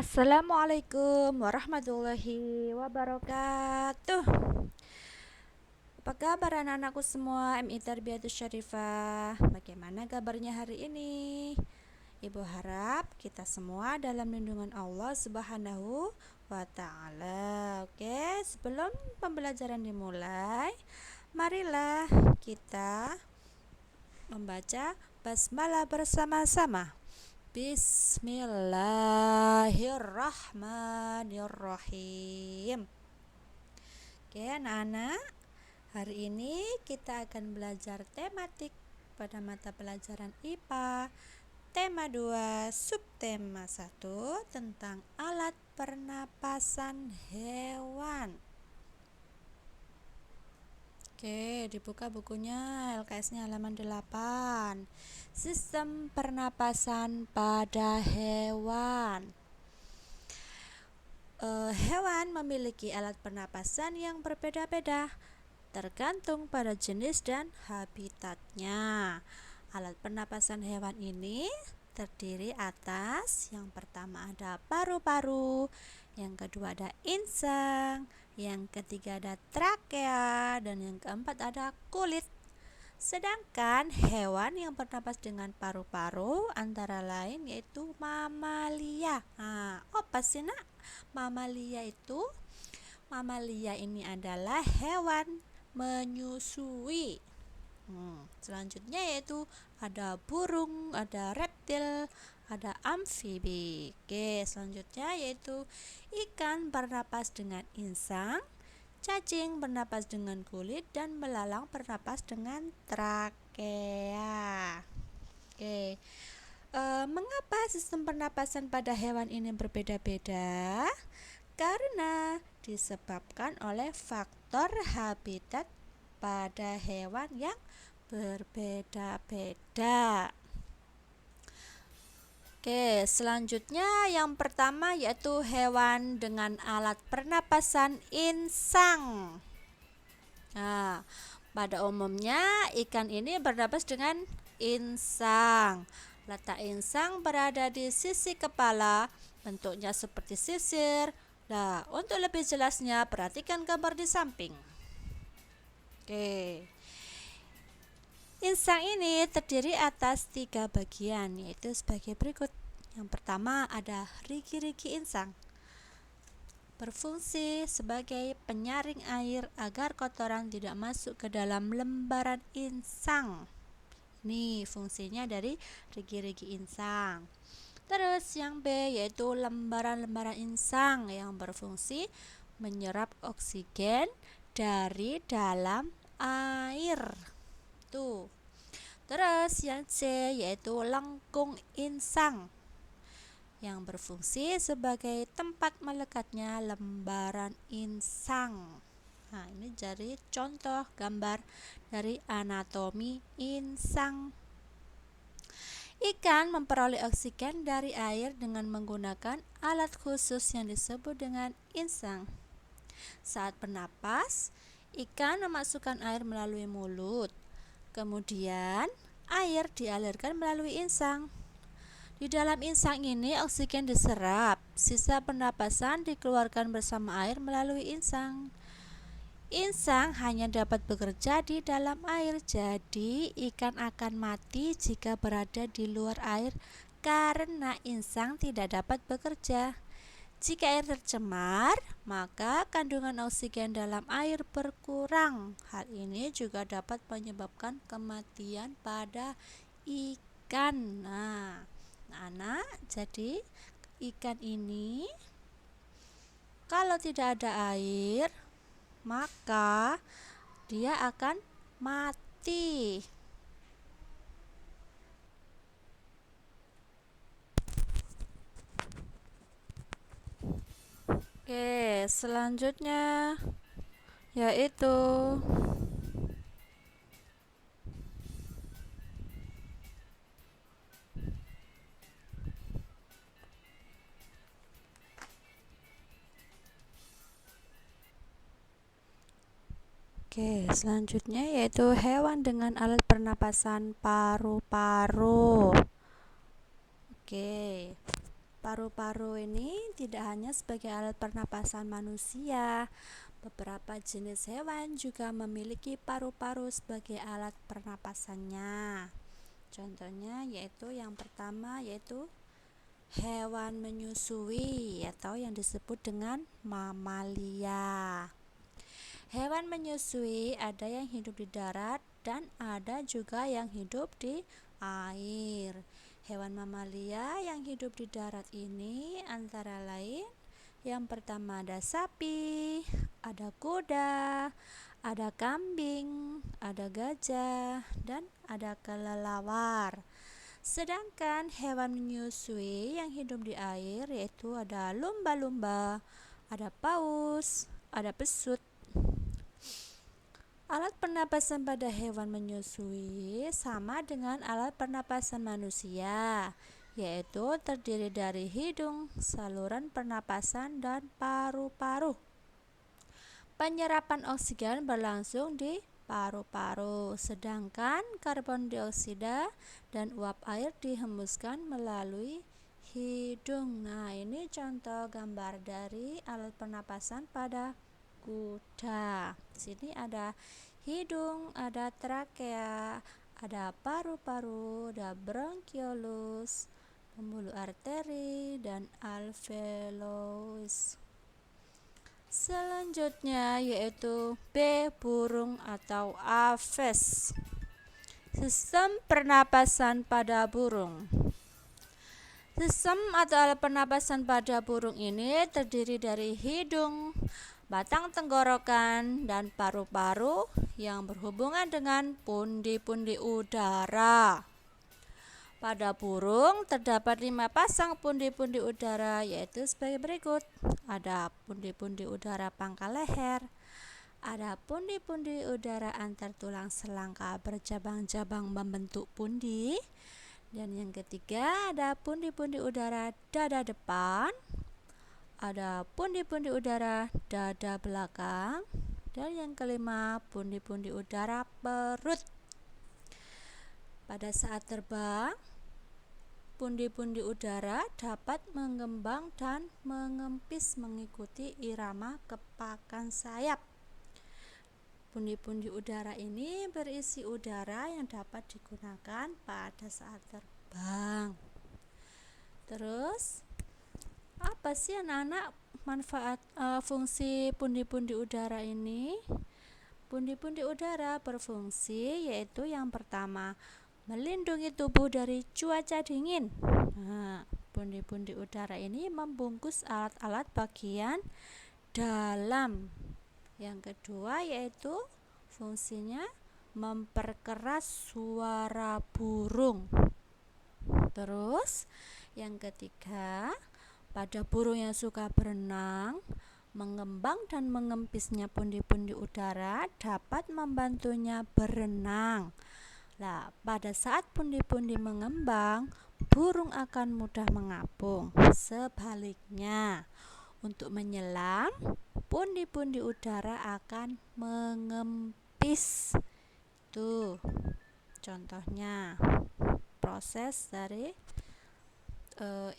Assalamualaikum warahmatullahi wabarakatuh. Apa kabar anak-anakku semua? MI Tarbiyatus Syarifah. Bagaimana kabarnya hari ini? Ibu harap kita semua dalam lindungan Allah Subhanahu wa taala. Oke, sebelum pembelajaran dimulai, marilah kita membaca basmalah bersama-sama. Bismillahirrahmanirrahim. Oke, anak-anak, hari ini kita akan belajar tematik pada mata pelajaran IPA. Tema 2, subtema 1 tentang alat pernapasan hewan. Oke, dibuka bukunya, LKS-nya halaman 8. Sistem pernapasan pada hewan. Hewan memiliki alat pernapasan yang berbeda-beda, tergantung pada jenis dan habitatnya. Alat pernapasan hewan ini terdiri atas, yang pertama ada paru-paru, yang kedua ada insang, yang ketiga ada trakea, dan yang keempat ada kulit. Sedangkan hewan yang bernapas dengan paru-paru antara lain yaitu mamalia. Apa sih nak? Mamalia ini adalah hewan menyusui. Selanjutnya yaitu ada burung, ada reptil, ada amfibi. Oke, selanjutnya yaitu ikan bernapas dengan insang, cacing bernapas dengan kulit, dan belalang bernapas dengan trakea. Oke, mengapa sistem pernapasan pada hewan ini berbeda-beda? Karena disebabkan oleh faktor habitat pada hewan yang berbeda-beda. Oke, selanjutnya yang pertama yaitu hewan dengan alat pernapasan insang. Pada umumnya ikan ini bernapas dengan insang. Letak insang berada di sisi kepala, bentuknya seperti sisir. Nah, untuk lebih jelasnya perhatikan gambar di samping. Oke. Insang ini terdiri atas 3 bagian, yaitu sebagai berikut. Yang pertama ada rigi-rigi insang, berfungsi sebagai penyaring air agar kotoran tidak masuk ke dalam lembaran insang. Ini fungsinya dari rigi-rigi insang. Terus yang B yaitu lembaran-lembaran insang yang berfungsi menyerap oksigen dari dalam air. Terus yang C yaitu lengkung insang yang berfungsi sebagai tempat melekatnya lembaran insang. Ini jadi contoh gambar dari anatomi insang. Ikan memperoleh oksigen dari air dengan menggunakan alat khusus yang disebut dengan insang. Saat bernapas, ikan memasukkan air melalui mulut. Kemudian, air dialirkan melalui insang. Di dalam insang ini oksigen diserap, sisa pernapasan dikeluarkan bersama air melalui insang. Insang hanya dapat bekerja di dalam air, jadi ikan akan mati jika berada di luar air karena insang tidak dapat bekerja. Jika air tercemar, maka kandungan oksigen dalam air berkurang. Hal ini juga dapat menyebabkan kematian pada ikan. Anak, jadi ikan ini kalau tidak ada air, maka dia akan mati. Oke, selanjutnya yaitu hewan dengan alat pernapasan paru-paru. Oke. Paru-paru ini tidak hanya sebagai alat pernapasan manusia, beberapa jenis hewan juga memiliki paru-paru sebagai alat pernapasannya. Contohnya yaitu yang pertama yaitu hewan menyusui atau yang disebut dengan mamalia. Hewan menyusui ada yang hidup di darat dan ada juga yang hidup di air. Hewan mamalia yang hidup di darat ini antara lain yang pertama ada sapi, ada kuda, ada kambing, ada gajah, dan ada kelelawar. Sedangkan hewan menyusui yang hidup di air yaitu ada lumba-lumba, ada paus, ada pesut. Alat pernapasan pada hewan menyusui sama dengan alat pernapasan manusia, yaitu terdiri dari hidung, saluran pernapasan, dan paru-paru. Penyerapan oksigen berlangsung di paru-paru, sedangkan karbon dioksida dan uap air dihembuskan melalui hidung. Nah, ini contoh gambar dari alat pernapasan pada kuda. Di sini ada hidung, ada trakea, ada paru-paru, ada bronkiolus, pembuluh arteri, dan alveolus. Selanjutnya yaitu B. Burung atau aves. Sistem pernapasan pada burung. Sistem atau alat pernapasan pada burung ini terdiri dari hidung, batang tenggorokan, dan paru-paru yang berhubungan dengan pundi-pundi udara. Pada burung terdapat 5 pasang pundi-pundi udara, yaitu sebagai berikut. Ada pundi-pundi udara pangkal leher, ada pundi-pundi udara antar tulang selangka bercabang-cabang membentuk pundi, dan yang ketiga ada pundi-pundi udara dada depan, ada pundi-pundi udara dada belakang, dan yang kelima pundi-pundi udara perut. Pada saat terbang, pundi-pundi udara dapat mengembang dan mengempis mengikuti irama kepakan sayap. Pundi-pundi udara ini berisi udara yang dapat digunakan pada saat terbang. Terus, apa sih anak-anak manfaat fungsi pundi-pundi udara ini? Pundi-pundi udara berfungsi yaitu yang pertama, melindungi tubuh dari cuaca dingin. Nah, pundi-pundi udara ini membungkus alat-alat bagian dalam. Yang kedua yaitu fungsinya memperkeras suara burung. Terus yang ketiga, pada burung yang suka berenang, mengembang dan mengempisnya pundi-pundi udara dapat membantunya berenang. Nah, pada saat pundi-pundi mengembang, burung akan mudah mengapung. Sebaliknya, untuk menyelam, pundi-pundi udara akan mengempis. Tuh, contohnya proses dari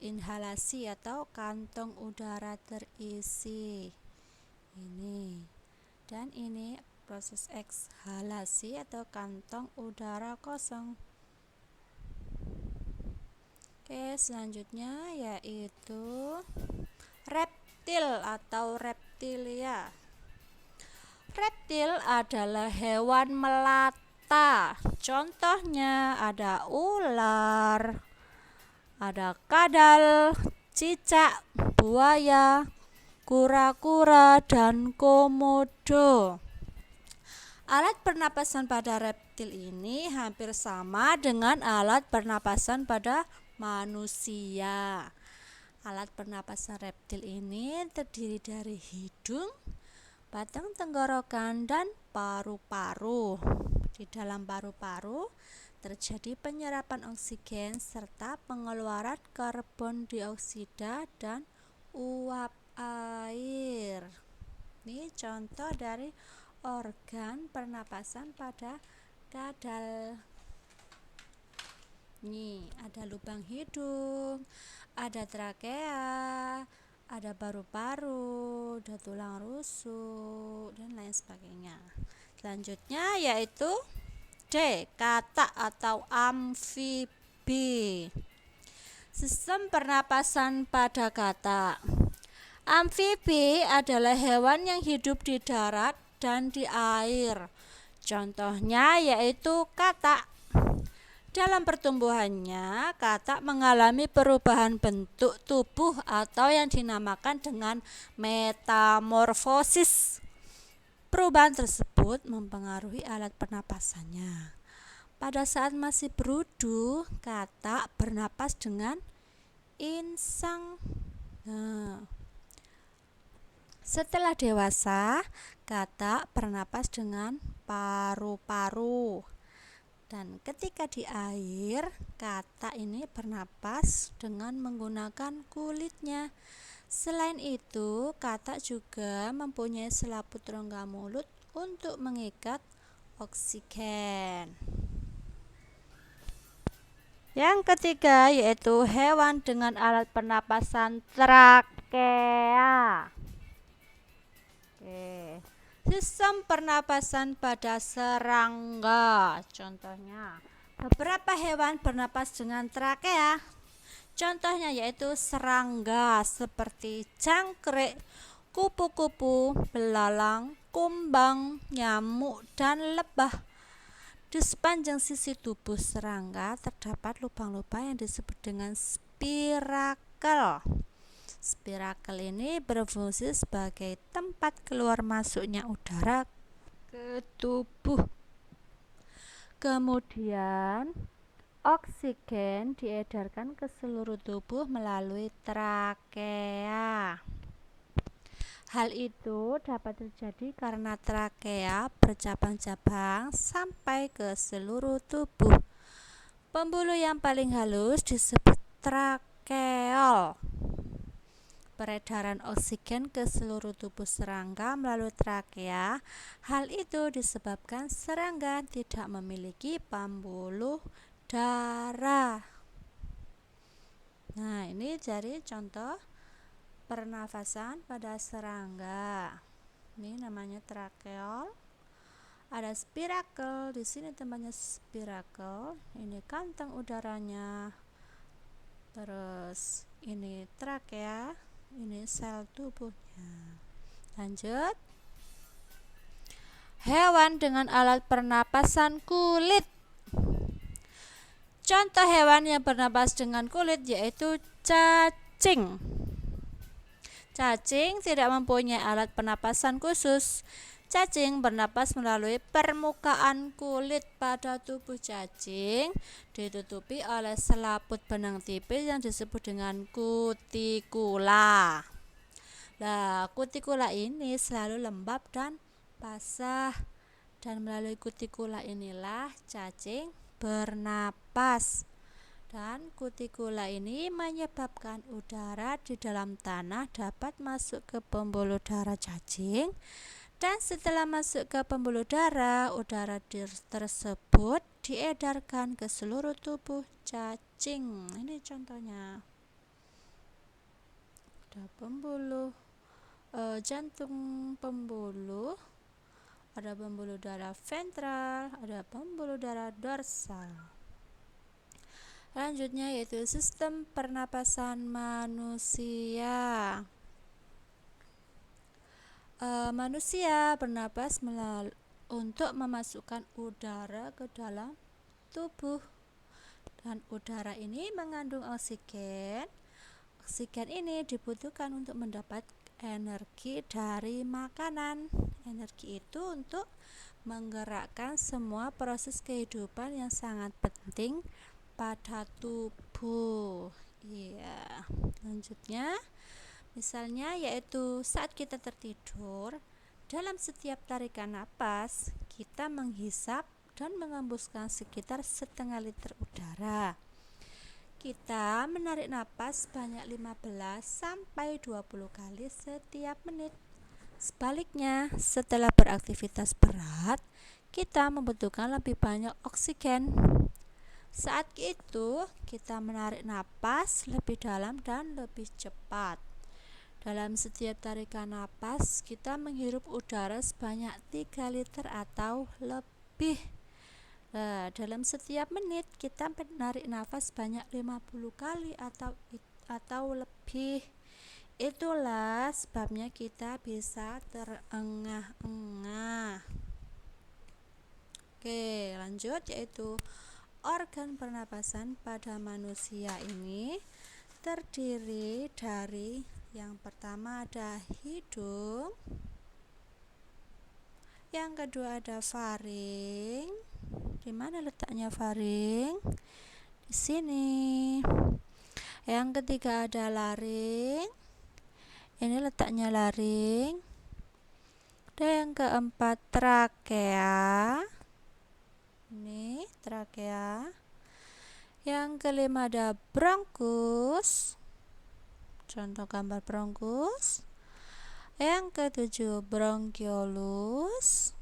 inhalasi atau kantong udara terisi. Ini. Dan ini proses ekshalasi atau kantong udara kosong. Oke, selanjutnya yaitu reptil atau reptilia. Reptil adalah hewan melata. Contohnya ada ular, ada kadal, cicak, buaya, kura-kura, dan komodo. Alat pernapasan pada reptil ini hampir sama dengan alat pernapasan pada manusia. Alat pernapasan reptil ini terdiri dari hidung, batang tenggorokan, dan paru-paru. Di dalam paru-paru terjadi penyerapan oksigen serta pengeluaran karbon dioksida dan uap air. Ini contoh dari organ pernapasan pada kadal. Nih, ada lubang hidung, ada trakea, ada paru-paru, ada tulang rusuk, dan lain sebagainya. Selanjutnya yaitu D. Katak atau amfibi. Sistem pernapasan pada katak. Amfibi adalah hewan yang hidup di darat dan di air. Contohnya yaitu katak. Dalam pertumbuhannya, katak mengalami perubahan bentuk tubuh atau yang dinamakan dengan metamorfosis. Perubahan tersebut mempengaruhi alat pernapasannya. Pada saat masih berudu, katak bernapas dengan insang. Setelah dewasa, katak bernapas dengan paru-paru. Dan ketika di air, katak ini bernapas dengan menggunakan kulitnya. Selain itu, katak juga mempunyai selaput rongga mulut untuk mengikat oksigen. Yang ketiga yaitu hewan dengan alat pernapasan trakea. Sistem pernapasan pada serangga. Contohnya, beberapa hewan bernapas dengan trakea. Contohnya yaitu serangga seperti jangkrik, kupu-kupu, belalang, kumbang, nyamuk, dan lebah. Di sepanjang sisi tubuh serangga terdapat lubang-lubang yang disebut dengan spirakel. Spirakel ini berfungsi sebagai tempat keluar masuknya udara ke tubuh. Kemudian, oksigen diedarkan ke seluruh tubuh melalui trakea. Hal itu dapat terjadi karena trakea bercabang-cabang sampai ke seluruh tubuh. Pembuluh yang paling halus disebut trakeol. Peredaran oksigen ke seluruh tubuh serangga melalui trakea. Hal itu disebabkan serangga tidak memiliki pembuluh darah. Nah, ini jadi contoh pernafasan pada serangga. Ini namanya trakeol. Ada spirakel, di sini tempatnya spirakel. Ini kantong udaranya. Terus ini trakea, ini sel tubuhnya. Lanjut. Hewan dengan alat pernapasan kulit. Contoh hewan yang bernapas dengan kulit yaitu cacing. Cacing tidak mempunyai alat pernapasan khusus. Cacing bernapas melalui permukaan kulit. Pada tubuh cacing ditutupi oleh selaput benang tipis yang disebut dengan kutikula. Nah, kutikula ini selalu lembab dan basah, dan melalui kutikula inilah cacing bernapas. Dan kutikula ini menyebabkan udara di dalam tanah dapat masuk ke pembuluh darah cacing, dan setelah masuk ke pembuluh darah, udara tersebut diedarkan ke seluruh tubuh cacing. Ini contohnya. Ada pembuluh jantung pembuluh, ada pembuluh darah ventral, ada pembuluh darah dorsal. Selanjutnya yaitu sistem pernapasan manusia. Manusia bernapas untuk memasukkan udara ke dalam tubuh, dan udara ini mengandung oksigen. Oksigen ini dibutuhkan untuk mendapat energi dari makanan. Energi itu untuk menggerakkan semua proses kehidupan yang sangat penting pada tubuh. Iya. Selanjutnya, misalnya yaitu saat kita tertidur, dalam setiap tarikan napas kita menghisap dan mengembuskan sekitar setengah liter udara. Kita menarik napas banyak 15 sampai 20 kali setiap menit. Sebaliknya, setelah beraktivitas berat, kita membutuhkan lebih banyak oksigen. Saat itu kita menarik napas lebih dalam dan lebih cepat. Dalam setiap tarikan napas, kita menghirup udara sebanyak 3 liter atau lebih. Nah, dalam setiap menit kita menarik nafas sebanyak 50 kali atau lebih. Itulah sebabnya kita bisa terengah-engah. Oke, lanjut, yaitu organ pernapasan pada manusia ini terdiri dari yang pertama ada hidung, yang kedua ada faring. Di mana letaknya faring? Di sini. Yang ketiga ada laring. Ini letaknya laring. Dan yang keempat trakea. Ini trakea. Yang kelima ada bronkus. Contoh gambar bronkus. Yang ketujuh bronkiolus.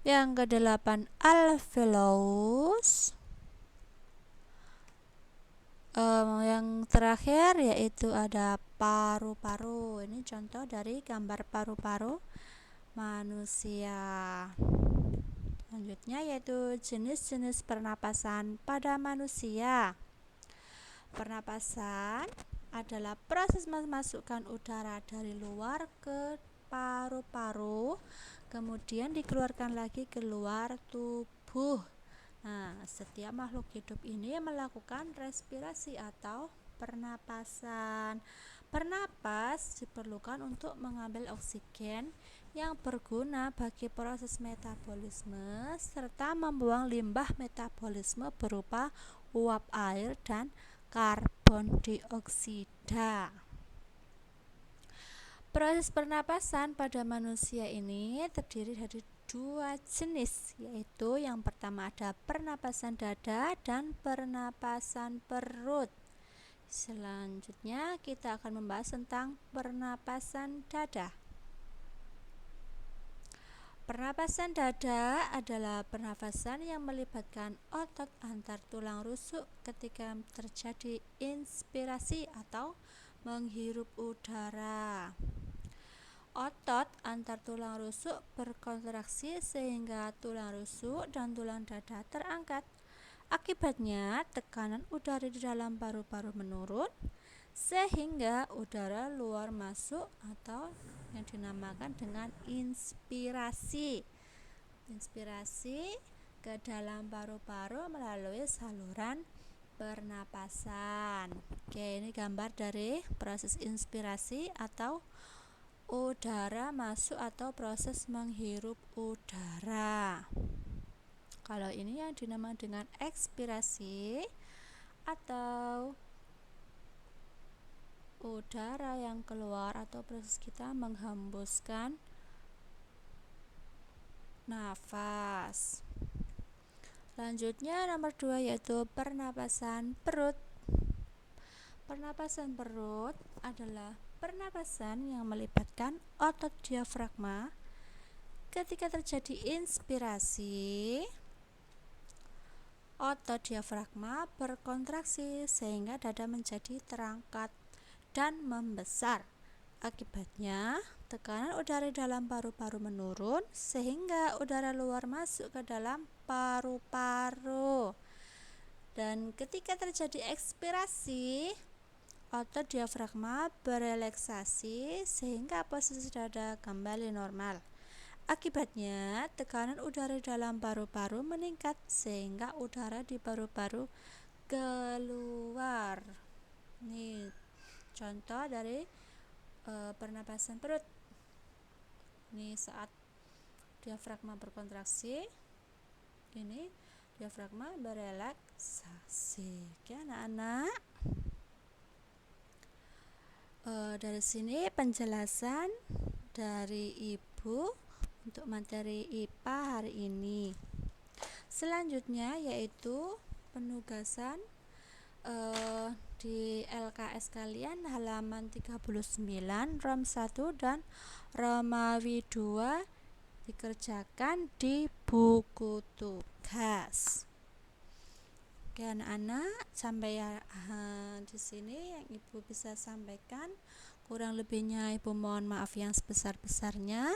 Yang kedelapan alveolus. Yang terakhir yaitu ada paru-paru. Ini contoh dari gambar paru-paru manusia. Selanjutnya yaitu jenis-jenis pernapasan pada manusia. Pernapasan adalah proses memasukkan udara dari luar ke paru-paru, kemudian dikeluarkan lagi keluar tubuh. Nah, setiap makhluk hidup ini melakukan respirasi atau pernapasan. Pernapas diperlukan untuk mengambil oksigen yang berguna bagi proses metabolisme serta membuang limbah metabolisme berupa uap air dan karbon dioksida. Proses pernapasan pada manusia ini terdiri dari 2 jenis, yaitu yang pertama ada pernapasan dada dan pernapasan perut. Selanjutnya kita akan membahas tentang pernapasan dada. Pernapasan dada adalah pernapasan yang melibatkan otot antar tulang rusuk ketika terjadi inspirasi atau menghirup udara. Otot antar tulang rusuk berkontraksi sehingga tulang rusuk dan tulang dada terangkat. Akibatnya, tekanan udara di dalam paru-paru menurun sehingga udara luar masuk atau yang dinamakan dengan inspirasi. Inspirasi ke dalam paru-paru melalui saluran pernapasan. Oke, ini gambar dari proses inspirasi atau udara masuk atau proses menghirup udara. Kalau ini yang dinamakan dengan ekspirasi atau udara yang keluar atau proses kita menghembuskan nafas. Selanjutnya nomor 2 yaitu pernapasan perut. Pernapasan perut adalah pernapasan yang melibatkan otot diafragma. Ketika terjadi inspirasi, otot diafragma berkontraksi sehingga dada menjadi terangkat dan membesar. Akibatnya, tekanan udara di dalam paru-paru menurun sehingga udara luar masuk ke dalam paru-paru. Dan ketika terjadi ekspirasi, otot diafragma berelaksasi sehingga posisi dada kembali normal. Akibatnya, tekanan udara di dalam paru-paru meningkat sehingga udara di paru-paru keluar. Ini contoh dari pernapasan perut. Ini saat diafragma berkontraksi, ini diafragma berelaksasi. Oke, anak-anak. Dari sini penjelasan dari Ibu untuk materi IPA hari ini. Selanjutnya yaitu penugasan di LKS kalian halaman 39 Rom 1 dan Romawi 2 dikerjakan di buku tugas. Oke anak-anak, sampai di sini yang Ibu bisa sampaikan. Kurang lebihnya Ibu mohon maaf yang sebesar-besarnya.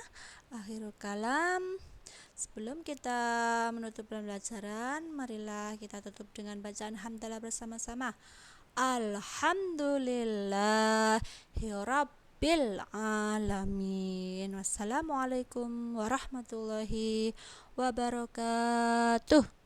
Akhirul kalam. Sebelum kita menutup pembelajaran, marilah kita tutup dengan bacaan hamdalah bersama-sama. Alhamdulillahirabbil alamin. Wassalamualaikum warahmatullahi wabarakatuh.